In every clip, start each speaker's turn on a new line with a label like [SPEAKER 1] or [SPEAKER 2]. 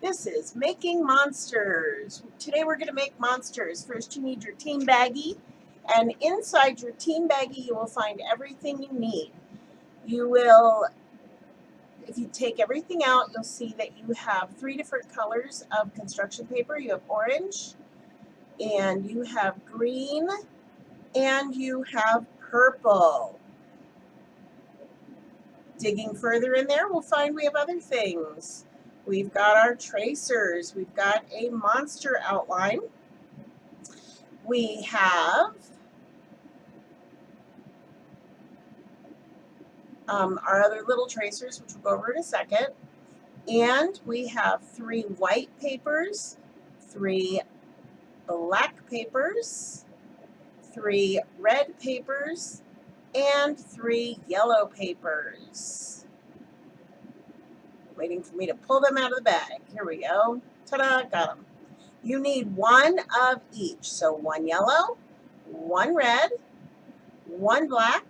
[SPEAKER 1] This is Making Monsters. Today we're going to make monsters. First you need your team baggie, and inside your team baggie you will find everything you need. You will, if you take everything out, you'll see that you have 3 different colors of construction paper. You have orange, and you have green, and you have purple. Digging further in there, we'll find we have other things. We've got our tracers. We've got a monster outline. We have our other little tracers, which we'll go over in a second. And we have 3 white papers, 3 black papers, 3 red papers, and 3 yellow papers. Waiting for me to pull them out of the bag. Here we go. Ta-da, got them. You need 1 of each. So 1 yellow, 1 red, 1 black,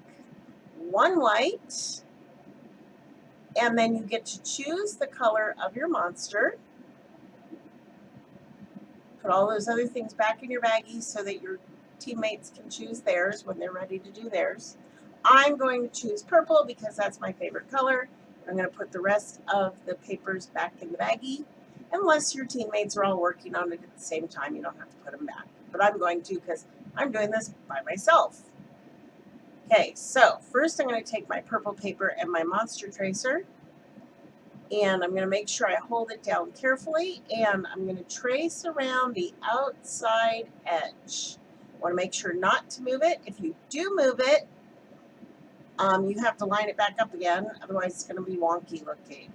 [SPEAKER 1] 1 white, and then you get to choose the color of your monster. Put all those other things back in your baggie so that your teammates can choose theirs when they're ready to do theirs. I'm going to choose purple because that's my favorite color. I'm going to put the rest of the papers back in the baggie. Unless your teammates are all working on it at the same time, you don't have to put them back. But I'm going to because I'm doing this by myself. Okay, so first I'm going to take my purple paper and my monster tracer, and I'm going to make sure I hold it down carefully, and I'm going to trace around the outside edge. I want to make sure not to move it. If you do move it, you have to line it back up again, otherwise it's going to be wonky looking.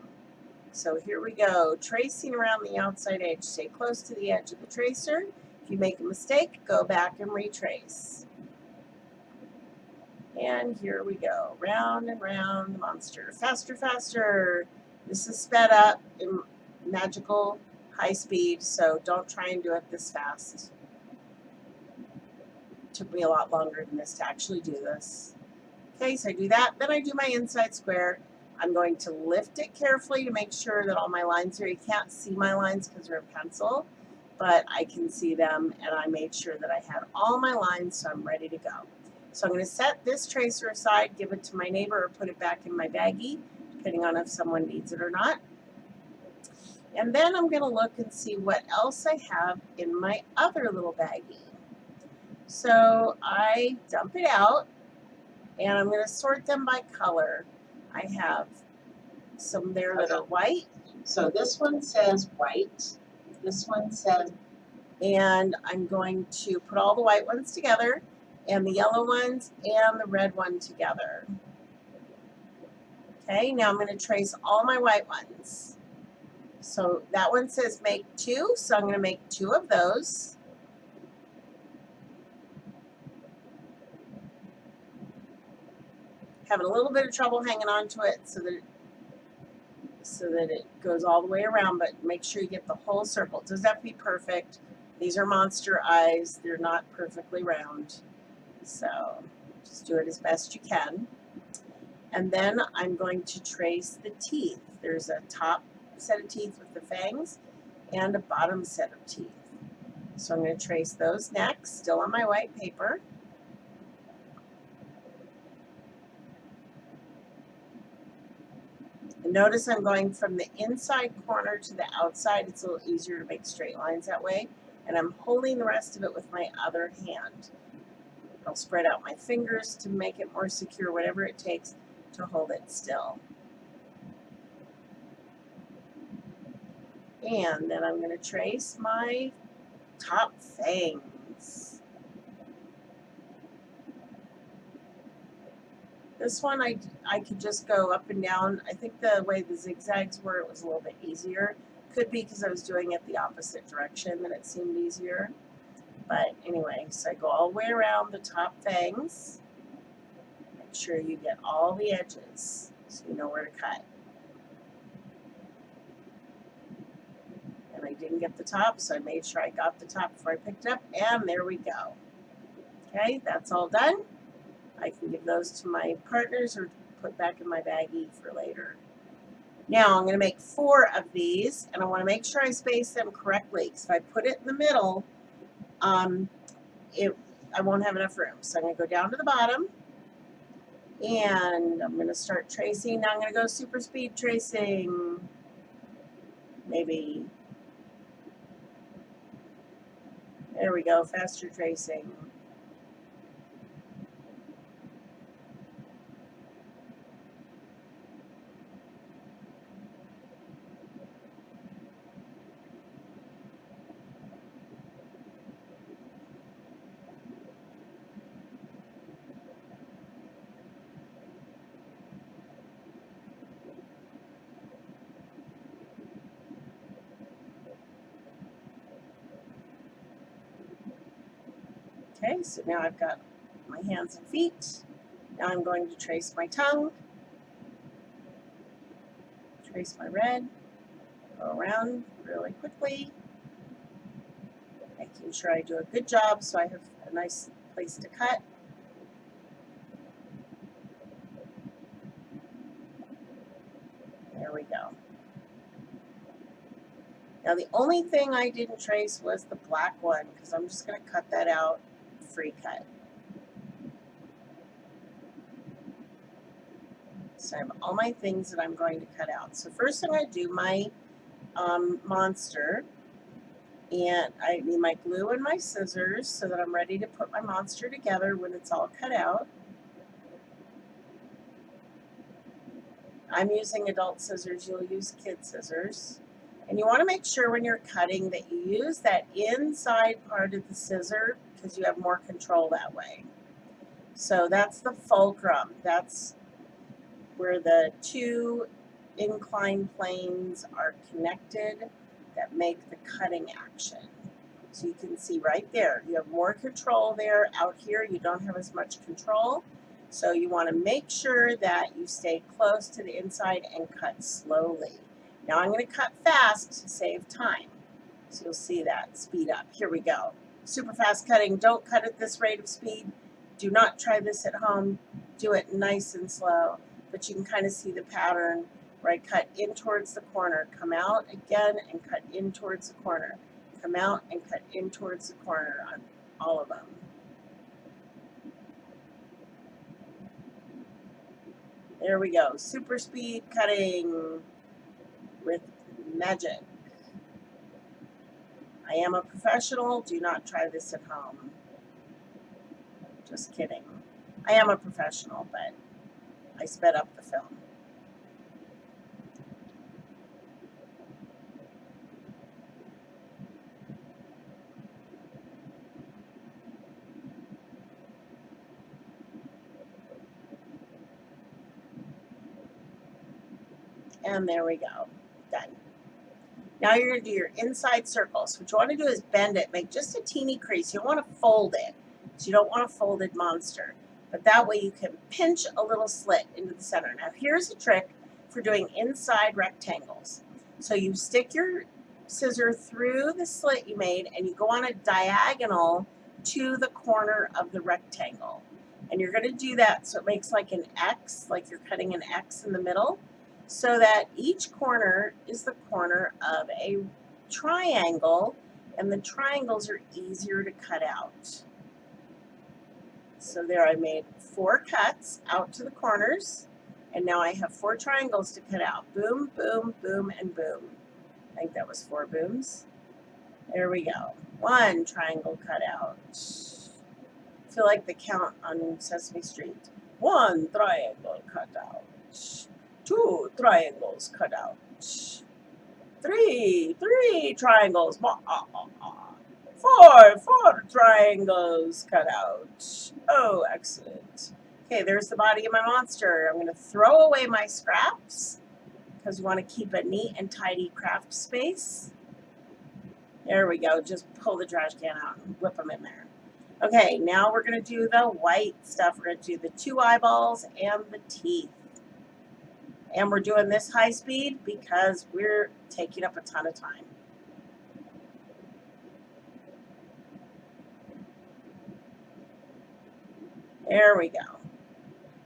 [SPEAKER 1] So here we go, tracing around the outside edge. Stay close to the edge of the tracer. If you make a mistake, go back and retrace. And here we go, round and round the monster. Faster, faster. This is sped up in magical high speed, so don't try and do it this fast. It took me a lot longer than this to actually do this. Okay, so I do that, then I do my inside square. I'm going to lift it carefully to make sure that all my lines are, you can't see my lines because they're in pencil, but I can see them, and I made sure that I had all my lines, so I'm ready to go. So I'm going to set this tracer aside, give it to my neighbor, or put it back in my baggie, depending on if someone needs it or not. And then I'm going to look and see what else I have in my other little baggie. So I dump it out, and I'm going to sort them by color. I have some there that are white. So this one says white. This one says, and I'm going to put all the white ones together, and the yellow ones and the red one together. Okay, now I'm going to trace all my white ones. So that one says make 2, so I'm going to make 2 of those. Having a little bit of trouble hanging on to it so that it goes all the way around, but make sure you get the whole circle. It doesn't have to be perfect. These are monster eyes. They're not perfectly round. So just do it as best you can. And then I'm going to trace the teeth. There's a top set of teeth with the fangs and a bottom set of teeth. So I'm going to trace those next, still on my white paper. And notice I'm going from the inside corner to the outside. It's a little easier to make straight lines that way. And I'm holding the rest of it with my other hand. I'll spread out my fingers to make it more secure, whatever it takes to hold it still. And then I'm going to trace my top fangs. This one I could just go up and down. I think the way the zigzags were, it was a little bit easier. Could be because I was doing it the opposite direction that it seemed easier. But anyway, so I go all the way around the top fangs. Make sure you get all the edges so you know where to cut. And I didn't get the top, so I made sure I got the top before I picked it up, and there we go. Okay, that's all done. I can give those to my partners or put back in my baggie for later. Now I'm going to make 4 of these, and I want to make sure I space them correctly, because if I put it in the middle, I won't have enough room. So I'm going to go down to the bottom, and I'm going to start tracing. Now I'm going to go super speed tracing. Maybe. There we go, faster tracing. Okay, so now I've got my hands and feet. Now I'm going to trace my tongue, trace my red, go around really quickly, making sure I do a good job so I have a nice place to cut. There we go. Now the only thing I didn't trace was the black one, because I'm just going to cut that out, free cut. So I have all my things that I'm going to cut out. So first I'm going to do my monster, and I need my glue and my scissors so that I'm ready to put my monster together when it's all cut out. I'm using adult scissors, you'll use kid scissors. And you want to make sure when you're cutting that you use that inside part of the scissor, because you have more control that way. So that's the fulcrum. That's where the 2 inclined planes are connected that make the cutting action. So you can see right there, you have more control there. Out here, you don't have as much control. So you want to make sure that you stay close to the inside and cut slowly. Now I'm going to cut fast to save time. So you'll see that speed up. Here we go. Super fast cutting. Don't cut at this rate of speed. Do not try this at home. Do it nice and slow. But you can kind of see the pattern where I cut in towards the corner, come out again and cut in towards the corner. Come out and cut in towards the corner on all of them. There we go. Super speed cutting with magic. I am a professional. Do not try this at home. Just kidding. I am a professional, but I sped up the film. And there we go. Done. Now you're going to do your inside circles. What you want to do is bend it. Make just a teeny crease. You don't want to fold it. So you don't want a folded monster. But that way you can pinch a little slit into the center. Now here's a trick for doing inside rectangles. So you stick your scissor through the slit you made and you go on a diagonal to the corner of the rectangle. And you're going to do that so it makes like an X, like you're cutting an X in the middle, so that each corner is the corner of a triangle, and the triangles are easier to cut out. So there I made 4 cuts out to the corners, and now I have 4 triangles to cut out. Boom, boom, boom, and boom. I think that was 4 booms. There we go. 1 triangle cut out. I feel like the count on Sesame Street. 1 triangle cut out. 2 triangles cut out. 3 triangles. 4 triangles cut out. Oh, excellent. Okay, there's the body of my monster. I'm going to throw away my scraps because we want to keep a neat and tidy craft space. There we go. Just pull the trash can out and whip them in there. Okay, now we're going to do the white stuff. We're going to do the 2 eyeballs and the teeth. And we're doing this high speed because we're taking up a ton of time. There we go.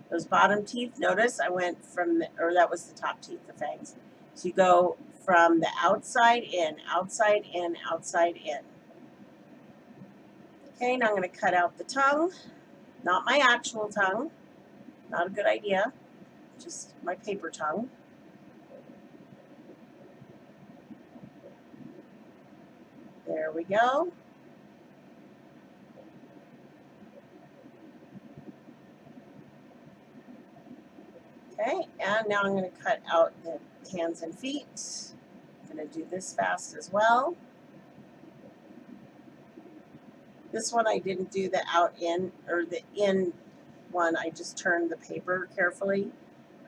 [SPEAKER 1] Those bottom teeth, notice I went from the, or that was the top teeth, the fangs. So you go from the outside in, outside in, outside in. Okay, now I'm going to cut out the tongue, not my actual tongue, not a good idea, just my paper tongue. There we go. Okay, and now I'm going to cut out the hands and feet. I'm going to do this fast as well. This one I didn't do the out in, or the in one, I just turned the paper carefully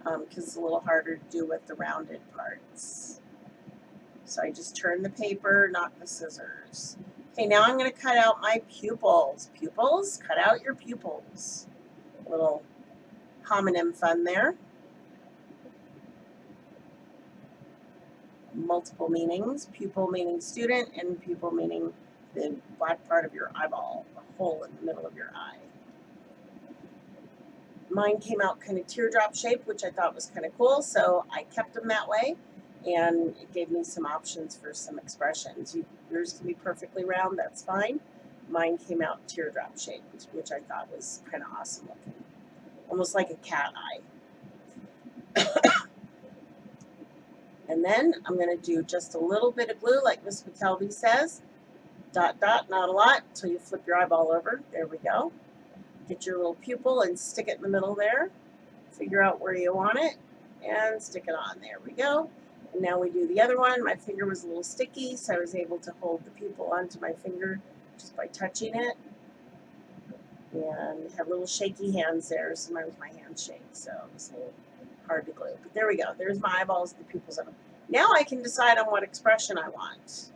[SPEAKER 1] because it's a little harder to do with the rounded parts. So I just turned the paper, not the scissors. Okay, now I'm going to cut out my pupils. Pupils, cut out your pupils. A little homonym fun there. Multiple meanings. Pupil meaning student, and pupil meaning the black part of your eyeball, the hole in the middle of your eye. Mine came out kind of teardrop shape, which I thought was kind of cool, so I kept them that way, and it gave me some options for some expressions. Yours can be perfectly round, that's fine. Mine came out teardrop shaped, which I thought was kind of awesome looking. Almost like a cat eye. And then I'm going to do just a little bit of glue, like Miss McKelvey says. Dot, dot, not a lot, until you flip your eyeball over. There we go. Get your little pupil and stick it in the middle there. Figure out where you want it and stick it on. There we go. And now we do the other one. My finger was a little sticky, so I was able to hold the pupil onto my finger just by touching it. And have little shaky hands there. Sometimes my hands shake, so it's a little hard to glue. But there we go. There's my eyeballs, the pupils on them. Now I can decide on what expression I want.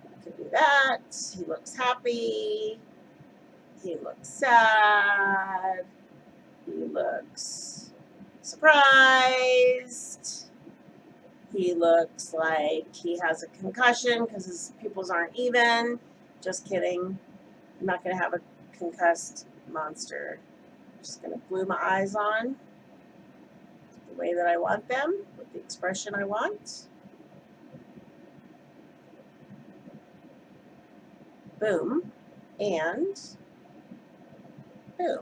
[SPEAKER 1] I can do that. He looks happy. He looks sad. He looks surprised. He looks like he has a concussion because his pupils aren't even. Just kidding. I'm not going to have a concussed monster. I'm just going to glue my eyes on the way that I want them with the expression I want. Boom. And boom.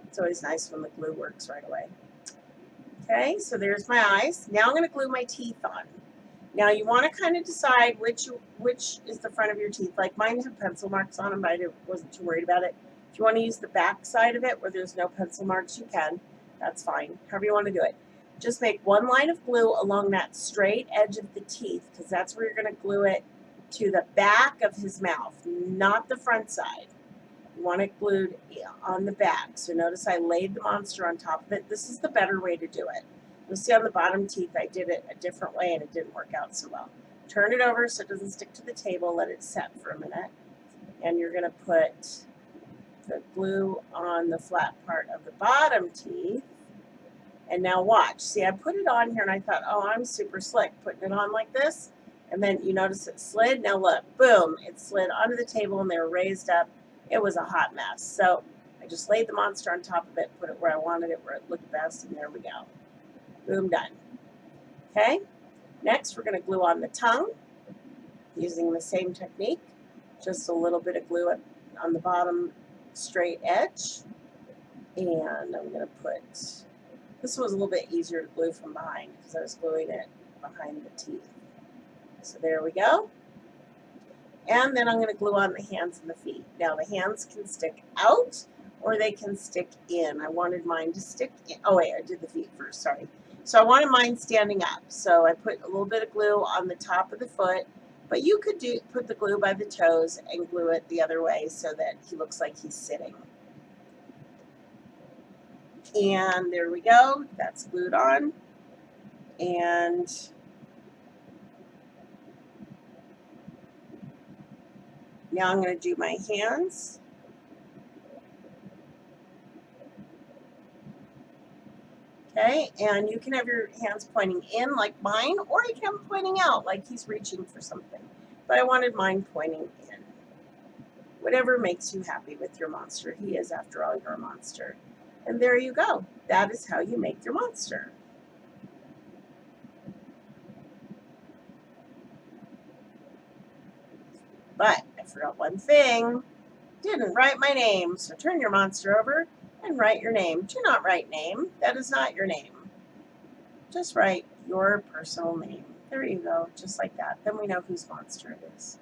[SPEAKER 1] It's always nice when the glue works right away. Okay, so there's my eyes. Now I'm going to glue my teeth on. Now you want to kind of decide which is the front of your teeth. Like mine have pencil marks on them, but I wasn't too worried about it. If you want to use the back side of it where there's no pencil marks, you can. That's fine. However you want to do it. Just make one line of glue along that straight edge of the teeth, because that's where you're going to glue it to the back of his mouth, not the front side. You want it glued on the back. So notice I laid the monster on top of it. This is the better way to do it. You'll see on the bottom teeth I did it a different way and it didn't work out so well. Turn it over so it doesn't stick to the table. Let it set for a minute. And you're going to put the glue on the flat part of the bottom teeth. And now watch. See, I put it on here and I thought, oh, I'm super slick putting it on like this. And then you notice it slid. Now look, boom, it slid onto the table and they were raised up. It was a hot mess. So I just laid the monster on top of it, put it where I wanted it, where it looked best, and there we go. Boom, done. Okay, next we're going to glue on the tongue using the same technique. Just a little bit of glue on the bottom straight edge. And I'm going to put, this was a little bit easier to glue from behind because I was gluing it behind the teeth. So there we go. And then I'm going to glue on the hands and the feet. Now the hands can stick out or they can stick in. I wanted mine to stick in. Oh wait, I did the feet first, sorry. So I wanted mine standing up. So I put a little bit of glue on the top of the foot, but you could put the glue by the toes and glue it the other way so that he looks like he's sitting. And there we go. That's glued on. And now I'm going to do my hands. Okay, and you can have your hands pointing in like mine, or you can have them pointing out like he's reaching for something. But I wanted mine pointing in. Whatever makes you happy with your monster. He is, after all, your monster. And there you go. That is how you make your monster. But I forgot one thing. Didn't write my name. So turn your monster over and write your name. Do not write name. That is not your name. Just write your personal name. There you go. Just like that. Then we know whose monster it is.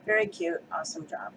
[SPEAKER 1] Very cute. Awesome job.